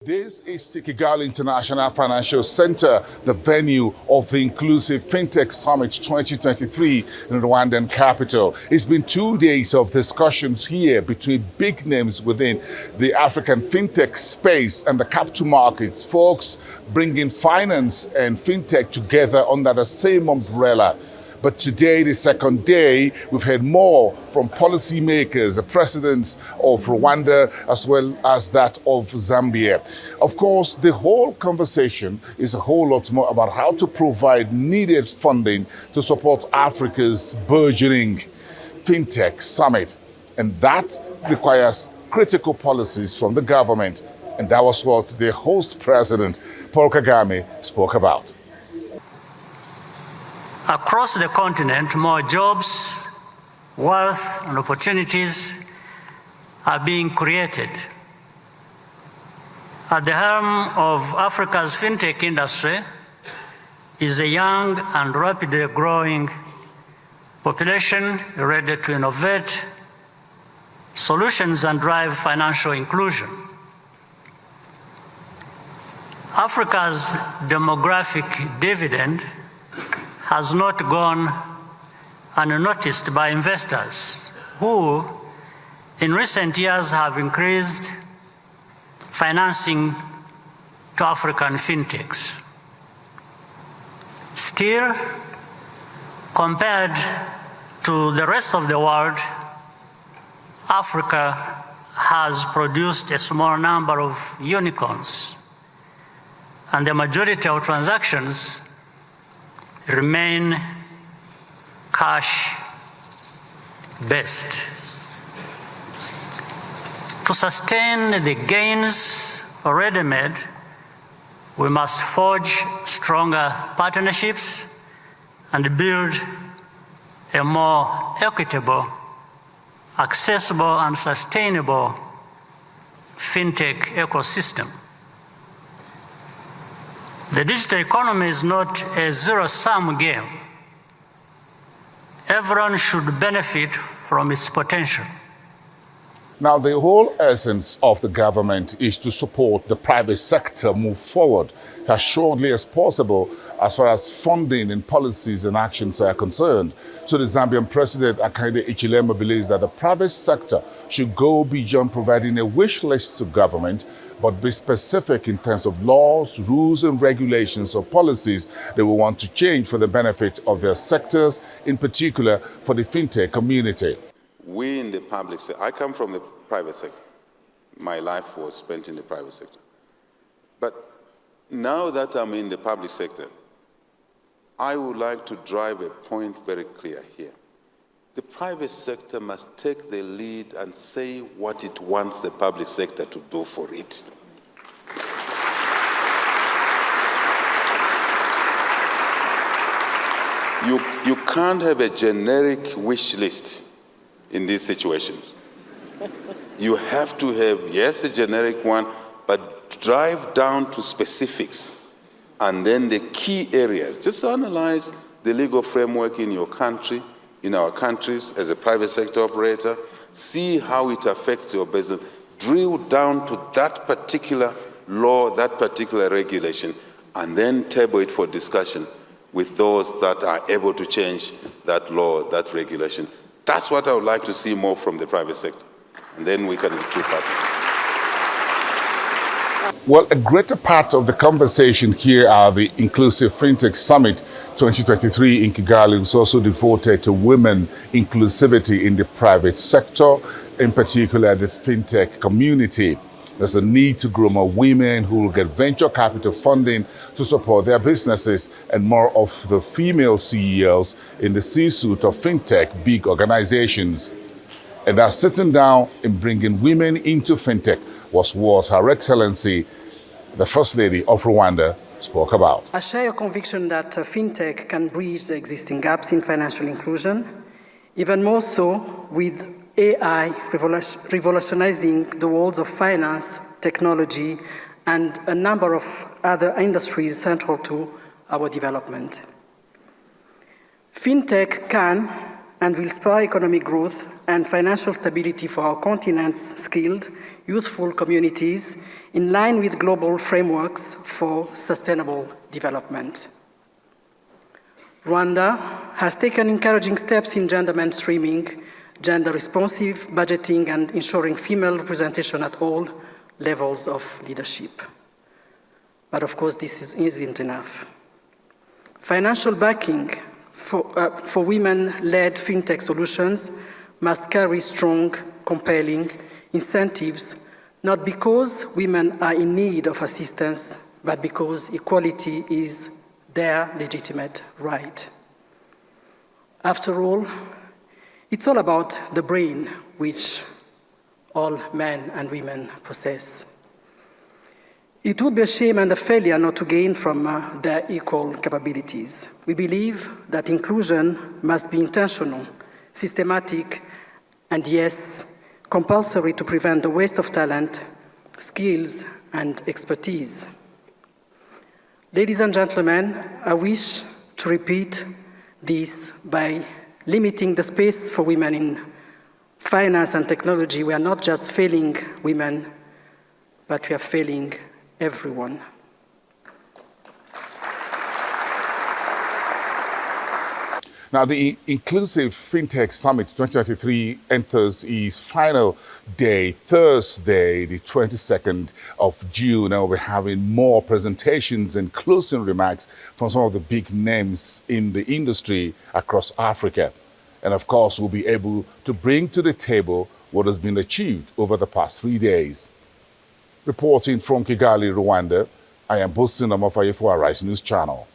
This is the Kigali International Financial Center, the venue of the Inclusive Fintech Summit 2023 in Rwandan capital. It's been 2 days of discussions here between big names within the African fintech space and the capital markets, folks bringing finance and fintech together under the same umbrella. But today, the second day, we've heard more from policymakers, the presidents of Rwanda, as well as that of Zambia. Of course, the whole conversation is a whole lot more about how to provide needed funding to support Africa's burgeoning fintech summit. And that requires critical policies from the government. And that was what the host president, Paul Kagame, spoke about. Across the continent, more jobs, wealth, and opportunities are being created. At the helm of Africa's fintech industry is a young and rapidly growing population ready to innovate solutions and drive financial inclusion. Africa's demographic dividend has not gone unnoticed by investors who, in recent years, have increased financing to African fintechs. Still, compared to the rest of the world, Africa has produced a small number of unicorns, and the majority of transactions remain cash-based. To sustain the gains already made, we must forge stronger partnerships and build a more equitable, accessible, and sustainable fintech ecosystem. The digital economy is not a zero-sum game. Everyone should benefit from its potential. Now, the whole essence of the government is to support the private sector move forward as shortly as possible as far as funding and policies and actions are concerned. So the Zambian president, Hakainde Hichilema, believes that the private sector should go beyond providing a wish list to government, but be specific in terms of laws, rules, and regulations or policies they will want to change for the benefit of their sectors, in particular for the fintech community. We in the public sector, I come from the private sector. My life was spent in the private sector. But now that I'm in the public sector, I would like to drive a point very clear here. The private sector must take the lead and say what it wants the public sector to do for it. You can't have a generic wish list in these situations. You have to have, yes, a generic one, but drive down to specifics. And then the key areas. Just analyze the legal framework in your country, in our countries as a private sector operator, see how it affects your business, drill down to that particular law, that particular regulation, and then table it for discussion with those that are able to change that law, that regulation. That's what I would like to see more from the private sector. And then we can keep partners. Well, a greater part of the conversation here are the Inclusive Fintech Summit 2023 in Kigali was also devoted to women inclusivity in the private sector, in particular the fintech community. There's a need to grow more women who will get venture capital funding to support their businesses and more of the female CEOs in the C-suite of fintech big organizations. And that sitting down and bringing women into fintech was what Her Excellency, the First Lady of Rwanda, spoke about. I share your conviction that fintech can bridge the existing gaps in financial inclusion, even more so with AI revolutionizing the worlds of finance, technology, and a number of other industries central to our development. Fintech can and will spur economic growth and financial stability for our continent's skilled, youthful communities in line with global frameworks for sustainable development. Rwanda has taken encouraging steps in gender mainstreaming, gender-responsive budgeting, and ensuring female representation at all levels of leadership. But of course, this isn't enough. Financial backing for women-led fintech solutions must carry strong, compelling incentives, not because women are in need of assistance, but because equality is their legitimate right. After all, it's all about the brain, which all men and women possess. It would be a shame and a failure not to gain from their equal capabilities. We believe that inclusion must be intentional, systematic, and yes, compulsory to prevent the waste of talent, skills, and expertise. Ladies and gentlemen, I wish to repeat this by limiting the space for women in finance and technology. We are not just failing women, but we are failing everyone. Now, the Inclusive Fintech Summit 2023 enters its final day, Thursday, the 22nd of June. And we'll be having more presentations and closing remarks from some of the big names in the industry across Africa. And of course, we'll be able to bring to the table what has been achieved over the past 3 days. Reporting from Kigali, Rwanda, I am Bosin Amofaye for Arise News Channel.